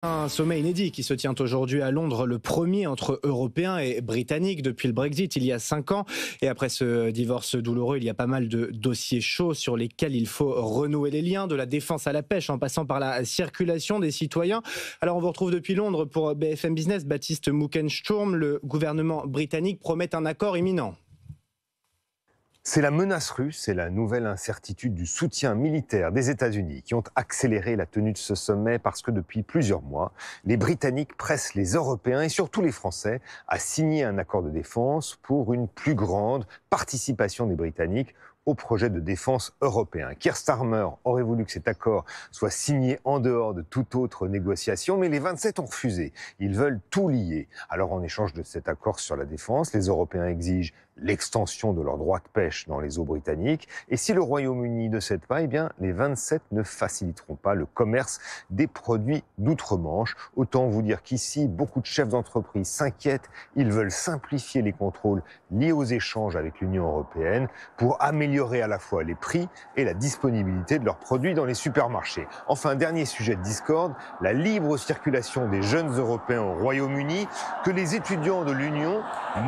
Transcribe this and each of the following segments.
Un sommet inédit qui se tient aujourd'hui à Londres, le premier entre Européens et Britanniques depuis le Brexit il y a 5 ans. Et après ce divorce douloureux, il y a pas mal de dossiers chauds sur lesquels il faut renouer les liens, de la défense à la pêche en passant par la circulation des citoyens. Alors on vous retrouve depuis Londres pour BFM Business. Baptiste Moukensturm, le gouvernement britannique promet un accord imminent. C'est la menace russe et la nouvelle incertitude du soutien militaire des États-Unis qui ont accéléré la tenue de ce sommet parce que depuis plusieurs mois, les Britanniques pressent les Européens et surtout les Français à signer un accord de défense pour une plus grande participation des Britanniques au projet de défense européen. Keir Starmer aurait voulu que cet accord soit signé en dehors de toute autre négociation, mais les 27 ont refusé. Ils veulent tout lier. Alors en échange de cet accord sur la défense, les Européens exigent l'extension de leurs droits de pêche dans les eaux britanniques. Et si le Royaume-Uni ne cède pas, eh bien, les 27 ne faciliteront pas le commerce des produits d'outre-Manche. Autant vous dire qu'ici, beaucoup de chefs d'entreprise s'inquiètent. Ils veulent simplifier les contrôles liés aux échanges avec l'Union européenne pour améliorer à la fois les prix et la disponibilité de leurs produits dans les supermarchés. Enfin, dernier sujet de discorde, la libre circulation des jeunes Européens au Royaume-Uni, que les étudiants de l'Union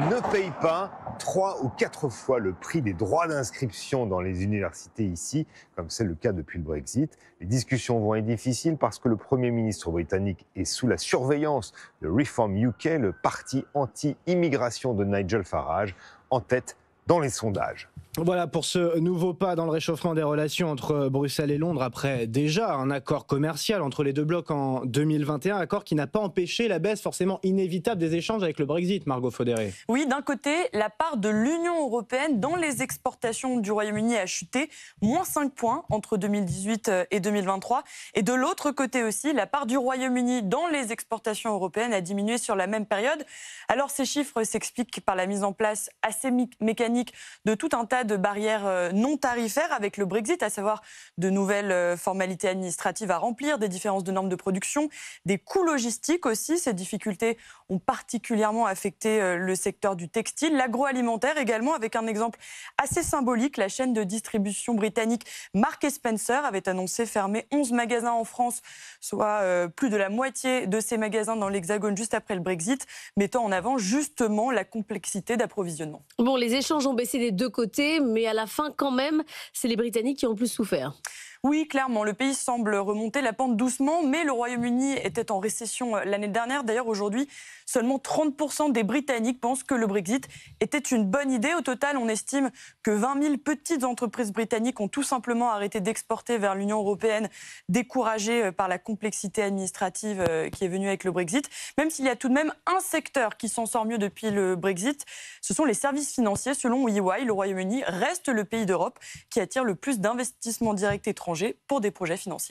ne payent pas 3 ou 4 fois le prix des droits d'inscription dans les universités ici, comme c'est le cas depuis le Brexit. Les discussions vont être difficiles parce que le Premier ministre britannique est sous la surveillance de Reform UK, le parti anti-immigration de Nigel Farage, en tête dans les sondages. Voilà pour ce nouveau pas dans le réchauffement des relations entre Bruxelles et Londres après déjà un accord commercial entre les deux blocs en 2021, accord qui n'a pas empêché la baisse forcément inévitable des échanges avec le Brexit, Margot Faudéré. Oui, d'un côté, la part de l'Union européenne dans les exportations du Royaume-Uni a chuté, moins 5 points entre 2018 et 2023. Et de l'autre côté aussi, la part du Royaume-Uni dans les exportations européennes a diminué sur la même période. Alors ces chiffres s'expliquent par la mise en place assez mécanique de tout un tas de barrières non tarifaires avec le Brexit, à savoir de nouvelles formalités administratives à remplir, des différences de normes de production, des coûts logistiques aussi. Ces difficultés ont particulièrement affecté le secteur du textile, l'agroalimentaire également, avec un exemple assez symbolique. La chaîne de distribution britannique Marks & Spencer avait annoncé fermer 11 magasins en France, soit plus de la moitié de ces magasins dans l'Hexagone juste après le Brexit, mettant en avant justement la complexité d'approvisionnement. Bon, les échanges ont baissé des deux côtés, mais à la fin, quand même, c'est les Britanniques qui ont le plus souffert. Oui, clairement, le pays semble remonter la pente doucement, mais le Royaume-Uni était en récession l'année dernière. D'ailleurs, aujourd'hui, seulement 30% des Britanniques pensent que le Brexit était une bonne idée. Au total, on estime que 20 000 petites entreprises britanniques ont tout simplement arrêté d'exporter vers l'Union européenne, découragées par la complexité administrative qui est venue avec le Brexit. Même s'il y a tout de même un secteur qui s'en sort mieux depuis le Brexit, ce sont les services financiers. Selon EY, le Royaume-Uni reste le pays d'Europe qui attire le plus d'investissements directs étrangers pour des projets financiers.